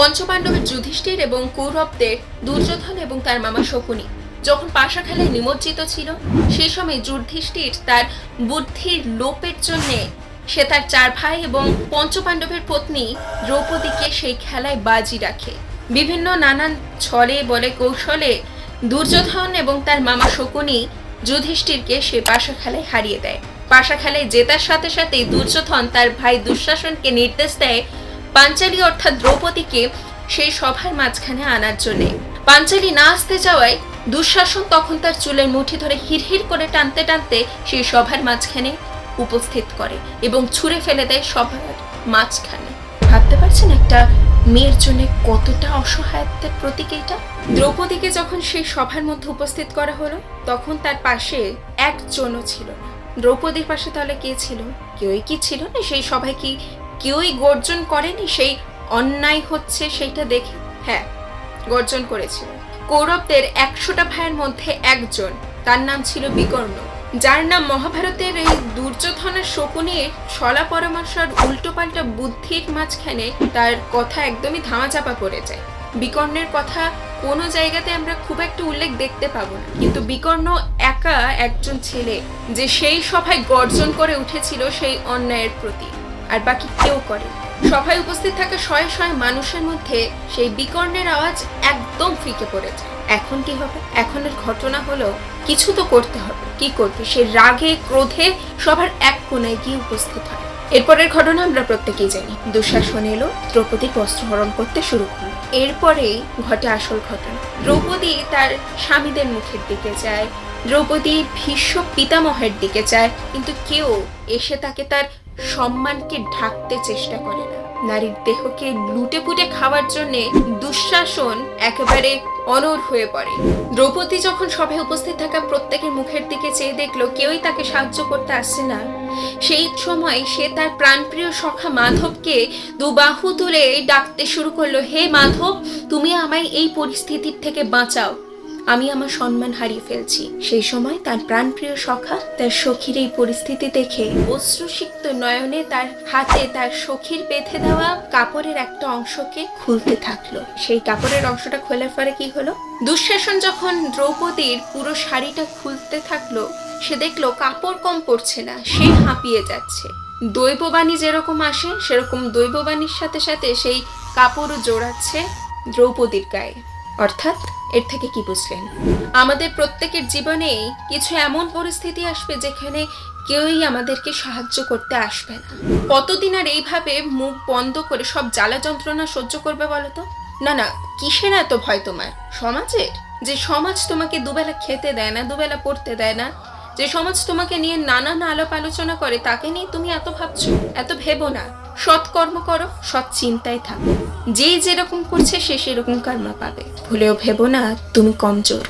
পঞ্চপাণ্ডবের যুধিষ্ঠির এবং কৌরবদের দুর্যোধন এবং তার মামা শকুনি যখন পাশা খেলায় নিমজ্জিত ছিল, সেই সময় যুধিষ্ঠির তার বুদ্ধির লোপের জন্যে সে তার 4 ভাই এবং পঞ্চপাণ্ডবের পত্নী দ্রৌপদীকে সেই খেলায় বাজি রাখে। বিভিন্ন নানান ছলে বলে কৌশলে দুর্যোধন এবং তার মামা শকুনি যুধিষ্ঠিরকে সে পাশা খেলায় হারিয়ে দেয়। পাশা খেলায় জেতার সাথে সাথেই দুর্যোধন তার ভাই দুঃশাসনকে নির্দেশ দেয় পাঞ্চালী অর্থাৎ দ্রৌপদীকে সেই সভার মাঝখানে আনার জন্যে। পাঞ্চালী না আসতে যাওয়ায় দুঃশাসন তখন তার চুলের মুঠি ধরে হিড়হিড় করে টানতে টানতে সেই সভার মাঝখানে উপস্থিত করে এবং ছুঁড়ে ফেলে দেয় সভার মাঝখানে। ভাবতে পারছেন একটা মেয়ের জন্য কতটা অসহায়ত্বের প্রতীক এটা? দ্রৌপদীকে যখন সেই সভার মধ্যে উপস্থিত করা হলো, তখন তার পাশে একজনও ছিল না। দ্রৌপদীর পাশে তাহলে কে ছিল? কেউই কি ছিল না? সেই সভায় কি কেউই গর্জন করেনি সেই অন্যায় হচ্ছে সেইটা দেখে? হ্যাঁ, গর্জন করেছিল। কৌরবদের 100টা ভাইয়ের মধ্যে একজন, তার নাম ছিল বিকর্ণ, যার নাম মহাভারতের এই দুর্যোধনের শকুনির ছলা পরামর্শ আর উল্টোপাল্টা বুদ্ধির মাঝখানে তার কথা একদমই ধামাচাপা পড়ে যায়। বিকর্ণের কথা কোনো জায়গাতে আমরা খুব একটা উল্লেখ দেখতে পাবো না, কিন্তু বিকর্ণ একা একজন ছেলে যে সেই সভায় গর্জন করে উঠেছিল সেই অন্যায়ের প্রতি, আর বাকি কেউ করে। সভায় উপস্থিত থাকা শয়ে শয়ে মানুষের মধ্যে সেই বিকর্ণের আওয়াজ একদম ফিকে পড়ে যায়। এখন কি হবে? এখনের ঘটনা হলো কিছু তো করতে হবে। কি করবে? সে রাগে ক্রোধে সবার এক কোণায় গিয়ে উপস্থিত হয়। এরপরের ঘটনা আমরা প্রত্যেকেই জানি। দুঃশাসন এলো, দ্রৌপদীর বস্ত্রহরণ করতে শুরু করলো। এরপরেই ঘটে আসল ঘটনা। দ্রৌপদী তার স্বামীদের মুখের দিকে যায়, দ্রৌপদী ভীষ্ম পিতামহের দিকে যায়, কিন্তু কেউ এসে তাকে তার সম্মানকে ঢাকতে চেষ্টা করে না। নারীর দেহকে লুটে পুটে খাওয়ার জন্য দুঃশাসন একেবারে অনড় হয়ে পড়ে। দ্রৌপদী যখন সভায় উপস্থিত থাকা প্রত্যেকের মুখের দিকে চেয়ে দেখলো কেউই তাকে সাহায্য করতে আসছে না, সেই সময় সে তার প্রাণপ্রিয় সখা মাধবকে দুবাহু তুলে ডাকতে শুরু করলো, হে মাধব, তুমি আমায় এই পরিস্থিতির থেকে বাঁচাও, আমি আমার সম্মান হারিয়ে ফেলছি। সেই সময় তার প্রাণপ্রিয় সখা তার সখীর এই পরিস্থিতি দেখে অশ্রুসিক্ত নয়নে তার হাতে তার সখীর বেঁধে দেওয়া কাপড়ের একটা অংশকে খুলতে থাকলো। সেই কাপড়ের অংশটা খোলার পরে কি হলো? দুঃশাসন যখন দ্রৌপদীর পুরো শাড়িটা খুলতে থাকলো, সে দেখলো কাপড় কম পড়ছে না, সে হাঁপিয়ে যাচ্ছে। দৈববাণী যেরকম আসে সেরকম দৈববাণীর সাথে সাথে সেই কাপড়ও জোড়াচ্ছে দ্রৌপদীর গায়ে। অর্থাৎ এর থেকে কি বুঝলেন? আমাদের প্রত্যেকের জীবনেই কিছু এমন পরিস্থিতি আসবে যেখানে কেউই আমাদেরকে সাহায্য করতে আসবে না। কতদিন আর এইভাবে মুখ বন্ধ করে সব জ্বালা যন্ত্রণা সহ্য করবে বলো তো? না না, কিসের এত ভয় তোমার? সমাজের? যে সমাজ তোমাকে দুবেলা খেতে দেয় না, দুবেলা পড়তে দেয় না, যে সমাজ তোমাকে নিয়ে নানান আলাপ আলোচনা করে, তাকে নিয়ে তুমি এত ভাবছো? এত ভেবো না। সৎ কর্ম করো, সৎ চিন্তায় থাকো। যেই যেরকম করছে সে সেরকম কর্ম পাবে। ভুলেও ভেবো না তুমি কমজোর।